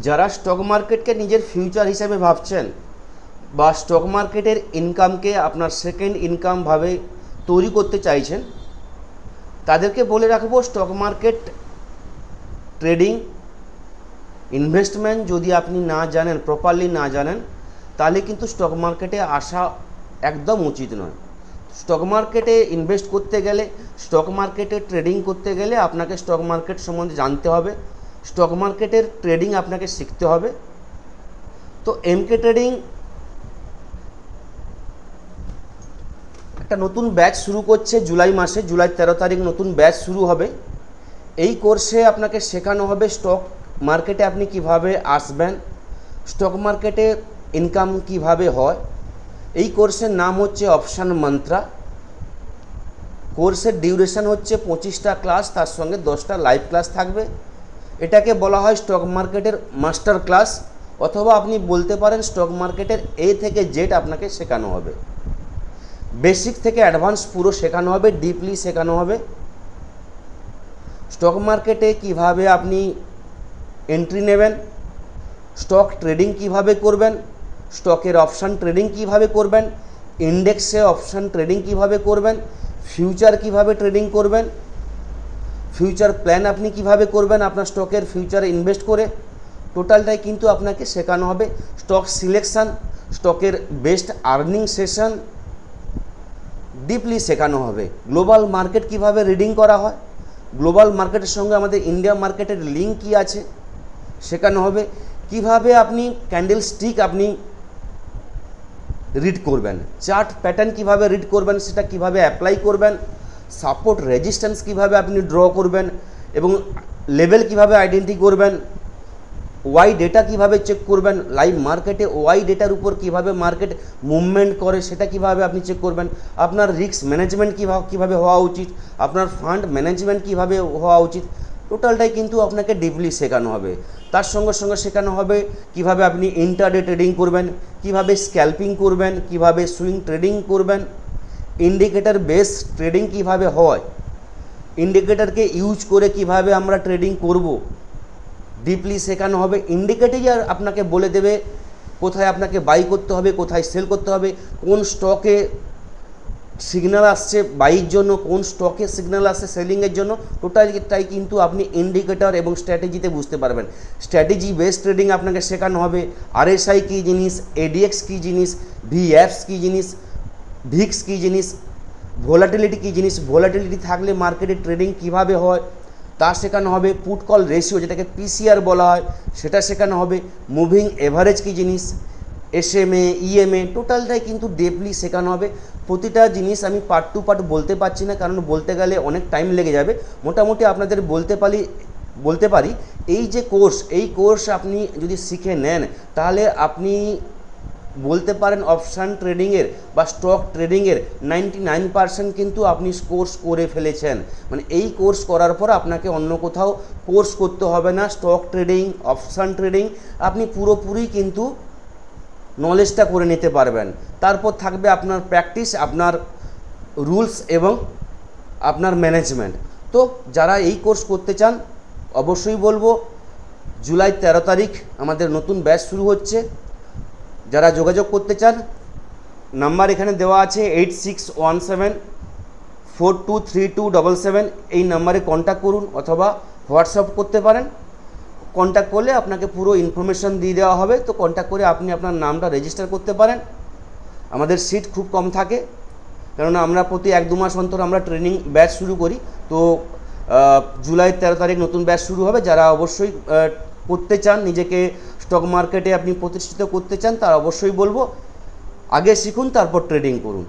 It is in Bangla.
যারা স্টক মার্কেটকে নিজের ফিউচার হিসেবে ভাবছেন বা স্টক মার্কেটের ইনকামকে আপনার সেকেন্ড ইনকাম ভাবে তৈরি করতে চাইছেন, তাদেরকে বলে রাখবো স্টক মার্কেট ট্রেডিং ইনভেস্টমেন্ট যদি আপনি না জানেন, প্রপারলি না জানেন, তাহলে কিন্তু স্টক মার্কেটে আসা একদম উচিত নয়। স্টক মার্কেটে ইনভেস্ট করতে গেলে, স্টক মার্কেটে ট্রেডিং করতে গেলে আপনাকে স্টক মার্কেট সম্বন্ধে জানতে হবে, স্টক মার্কেটের ট্রেডিং আপনাকে শিখতে হবে। তো এমকে ট্রেডিং একটা নতুন ব্যাচ শুরু করছে জুলাই মাসে, জুলাই 13 তারিখ নতুন ব্যাচ শুরু হবে। এই কোর্সে আপনাকে শেখানো হবে স্টক মার্কেটে আপনি কিভাবে আসবেন, স্টক মার্কেটে ইনকাম কিভাবে হয়। এই কোর্সের নাম হচ্ছে অপশান মন্ত্রা। কোর্সের ডিউরেশন হচ্ছে 25টা ক্লাস, তার সঙ্গে 10টা লাইভ ক্লাস থাকবে। এটাকে বলা হয় স্টক মার্কেটের মাস্টার ক্লাস, অথবা আপনি বলতে পারেন স্টক মার্কেটের এ থেকে জেড আপনাকে শেখানো হবে। বেসিক থেকে অ্যাডভান্স পুরো শেখানো হবে, ডিপলি শেখানো হবে। স্টক মার্কেটে কিভাবে আপনি এন্ট্রি নেবেন, স্টক ট্রেডিং কিভাবে করবেন, স্টকের অপশান ট্রেডিং কিভাবে করবেন, ইন্ডেক্সে অপশান ট্রেডিং কিভাবে করবেন, ফিউচার কিভাবে ট্রেডিং করবেন, ফিউচার প্ল্যান আপনি কিভাবে করবেন আপনার স্টকের ফিউচারে ইনভেস্ট করে, টোটালটাই কিন্তু আপনাকে শেখানো হবে। স্টক সিলেকশান, স্টকের বেস্ট আর্নিং সেশন ডিপলি শেখানো হবে। গ্লোবাল মার্কেট কিভাবে রিডিং করা হয়, গ্লোবাল মার্কেটের সঙ্গে আমাদের ইন্ডিয়া মার্কেটের লিঙ্ক কী আছে শেখানো হবে। কিভাবে আপনি ক্যান্ডেল স্টিক আপনি রিড করবেন, চার্ট প্যাটার্ন কিভাবে রিড করবেন, সেটা কিভাবে অ্যাপ্লাই করবেন, সাপোর্ট রেজিস্ট্যান্স কিভাবে আপনি ড্র করবেন এবং লেভেল কিভাবে আইডেন্টি করবেন, ওয়াই ডেটা কিভাবে চেক করবেন, লাইভ মার্কেটে ওয়াই ডেটার উপর কিভাবে মার্কেট মুভমেন্ট করে সেটা কিভাবে আপনি চেক করবেন, আপনার রিস্ক ম্যানেজমেন্ট কিভাবে হওয়া উচিত, আপনার ফান্ড ম্যানেজমেন্ট কিভাবে হওয়া উচিত, টোটালটাই কিন্তু আপনাকে ডিপলি শেখানো হবে। তার সঙ্গে সঙ্গে শেখানো হবে কিভাবে আপনি ইন্টারডে ট্রেডিং করবেন, কিভাবে স্ক্যাল্পিং করবেন, কিভাবে সুইং ট্রেডিং করবেন, ইন্ডিকেটর বেস ট্রেডিং কিভাবে হয়, ইন্ডিকেটরকে ইউজ করে কিভাবে আমরা ট্রেডিং করব, ডিপলি শেখানো হবে। ইন্ডিকেটরই আর আপনাকে বলে দেবে কোথায় আপনাকে বাই করতে হবে, কোথায় সেল করতে হবে, কোন স্টকে সিগন্যাল আসছে বাইয়ের জন্য, কোন স্টকে সিগন্যাল আসছে সেলিংয়ের জন্য, টোটালটাই কিন্তু আপনি ইন্ডিকেটর এবং স্ট্র্যাটেজিতে বুঝতে পারবেন। স্ট্র্যাটেজি বেসড ট্রেডিং আপনাকে শেখানো হবে। আরএসআই কী জিনিস, এডিএক্স কী জিনিস, ভিএফস কী জিনিস, ভিক্স কী জিনিস, ভোলাটিলিটি কী জিনিস, ভোলাটিলিটি থাকলে মার্কেটে ট্রেডিং কিভাবে হয় তা শেখানো হবে। পুট কল রেশিও যেটাকে পিসিআর বলা হয় সেটা শেখানো হবে। মুভিং এভারেজ কী জিনিস, এসএমএ, ইএমএ, টোটালটাই কিন্তু ডেপলি শেখানো হবে। প্রতিটা জিনিস আমি পার্ট টু পার্ট বলতে পারছি না, কারণ বলতে গেলে অনেক টাইম লেগে যাবে। মোটামুটি আপনাদের বলতে পারি এই যে কোর্স, এই কোর্স আপনি যদি শিখে নেন তাহলে আপনি বলতে পারেন অপশান ট্রেডিংয়ের বা স্টক ট্রেডিংয়ের 99% কিন্তু আপনি কোর্স করে ফেলেছেন। মানে এই কোর্স করার পর আপনাকে অন্য কোথাও কোর্স করতে হবে না। স্টক ট্রেডিং, অপশান ট্রেডিং আপনি পুরোপুরি কিন্তু নলেজটা করে নিতে পারবেন। তারপর থাকবে আপনার প্র্যাকটিস, আপনার রুলস এবং আপনার ম্যানেজমেন্ট। তো যারা এই কোর্স করতে চান অবশ্যই বলবো জুলাই 13 তারিখ আমাদের নতুন ব্যাচ শুরু হচ্ছে। যারা যোগাযোগ করতে চান নাম্বার এখানে দেওয়া আছে 8617423277, এই নাম্বারে কন্ট্যাক্ট করুন অথবা হোয়াটসঅ্যাপ করতে পারেন। কন্ট্যাক্ট করলে আপনাকে পুরো ইনফরমেশান দিয়ে দেওয়া হবে। তো কন্ট্যাক্ট করে আপনি আপনার নামটা রেজিস্টার করতে পারেন। আমাদের সিট খুব কম থাকে, কেননা আমরা প্রতি 1-2 মাস অন্তর আমরা ট্রেনিং ব্যাচ শুরু করি। তো জুলাই 13 তারিখ নতুন ব্যাচ শুরু হবে। যারা অবশ্যই করতে চান, নিজেকে স্টক মার্কেটে আপনি প্রতিষ্ঠিত করতে চান, তারা অবশ্যই বলবো আগে শিখুন তারপর ট্রেডিং করুন।